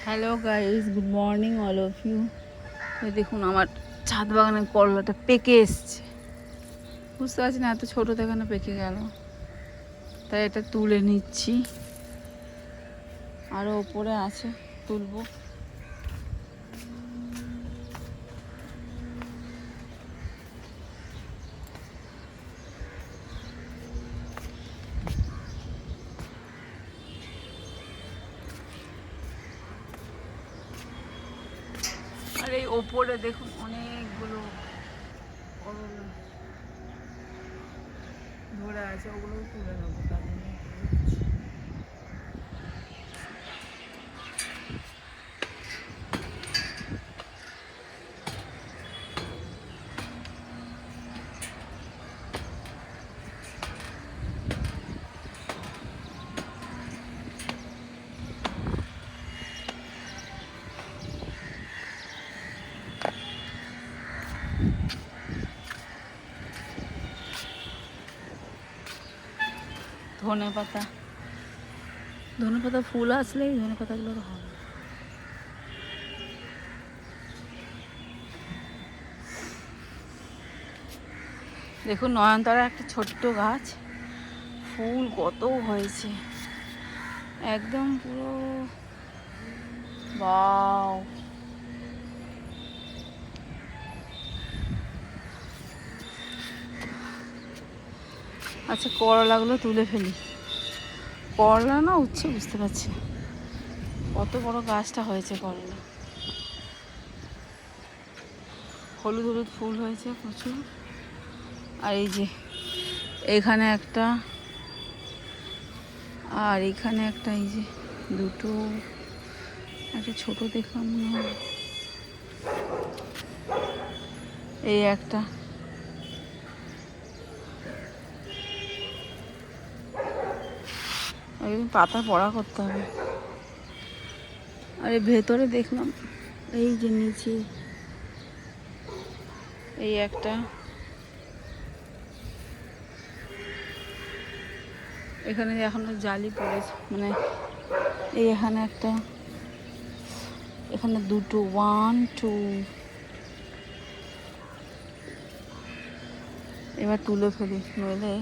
Hello guys, good morning all of you. দেখুন আমার ছাদ বাগানের করলাটা পেকে এসছে। বুঝতে পারছি না এত ছোটো থেকে না পেকে গেল, তাই এটা তুলে নিচ্ছি। আরও ওপরে আছে, তুলবো। আর এই ওপরে দেখুন অনেকগুলো করলা ধরে আছে, ওগুলো তুলে নেবো। তার জন্য ধনে পাতা ফুল আসলেই ধনে পাতাগুলো হবে। দেখুন নয়নতারা একটা ছোট্ট গাছ, ফুল কত হয়েছে, একদম পুরো বাও। আচ্ছা, করলাগুলো তুলে ফেলি। করলা না উচ্ছে বুঝতে পারছি না, কত বড় গাছটা হয়েছে করলা। হলুদ হলুদ ফুল হয়েছে প্রচুর। আর এই যে এখানে একটা, আর এখানে একটা, এই যে দুটো, একটা ছোট দেখলাম মনে হয়, এই একটা। একদিন পাতা পড়া করতে হবে। আর এই ভেতরে দেখলাম, এই যে নিচে এই একটা, এখানে এখনো জালি পড়েছে, মানে এই এখানে একটা, এখানে দুটো, 1 2। এবার তুলে ফেলি, নইলে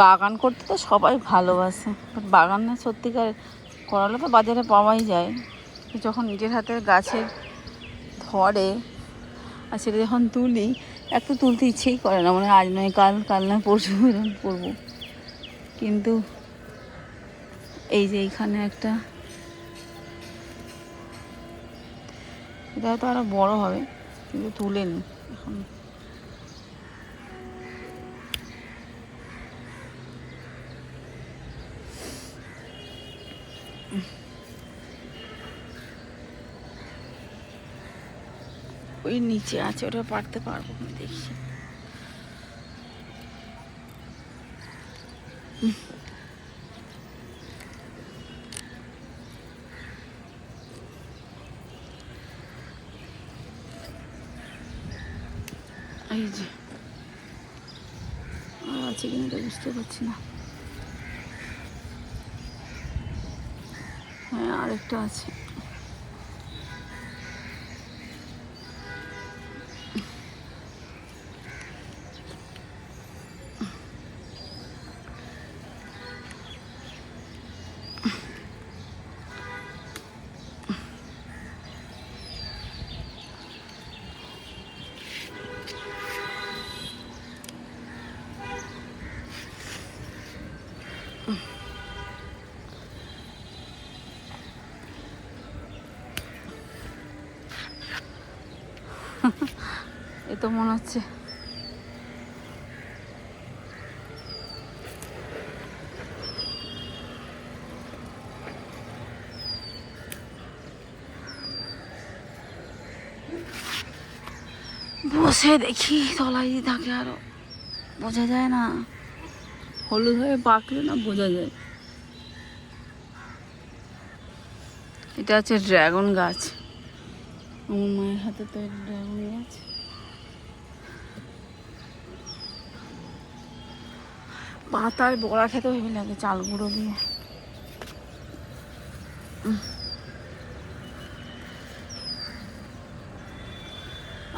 বাগান করতে তো সবাই ভালোবাসে, বাট বাগানে সত্যিকার করলা তো বাজারে পাওয়াই যায়। যখন নিজের হাতে গাছের ধরে আর সেটা যখন তুলি, একটু তুলতে ইচ্ছেই করে না, মানে আজ নয় কাল, কাল নয় পরশু এরকম করবো। কিন্তু এই যে এইখানে একটা, এটা হয়তো আরও বড় হবে, কিন্তু তুলে নি এখন। ওই নিচে আছে, ওটা পারতে পারবো না দেখি। এই যে আর আছে কিনা এটা বুঝতে পারছি না। হ্যাঁ, আরেকটা আছে। এ তো মনে হচ্ছে বসে দেখি তলায় থাকে, আরো বোঝা যায় না, হলুদ হয়ে পাকলে না বোঝা যায়। এটা হচ্ছে ড্রাগন গাছ, আমার মায়ের হাতে তো ড্রাগন গাছ। পাতার বড়া খেতে হেবি লাগে চাল গুঁড়ো দিয়ে।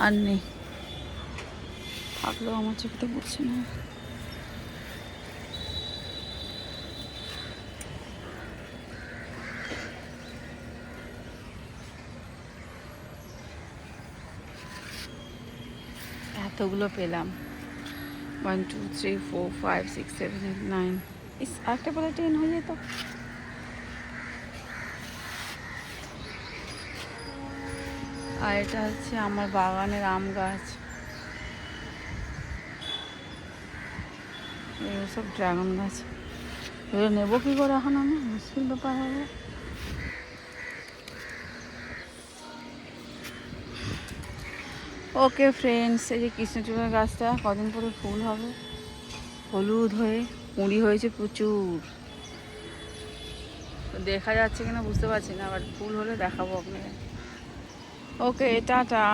আর নেই, থাকলেও আমার চোখে পড়ছে না। এতগুলো পেলাম, 1 2 3 4 5 6 7 8 9। একটা পরে 10 হয়ে যেত। আর এটা হচ্ছে আমার বাগানের আম গাছ, এগুলো সব ড্রাগন গাছ। এগুলো নেবো কী করে এখন, আমি মুশকিল ব্যাপার হবে। ওকে ফ্রেন্ডস, এই যে কৃষ্ণচূড়ার গাছটা কদিন পরে ফুল হবে, হলুদ হয়ে কুঁড়ি হয়েছে প্রচুর। দেখা যাচ্ছে কিনা বুঝতে পারছি না, বাট ফুল হলে দেখাবো আপনাকে। ওকে টাটা।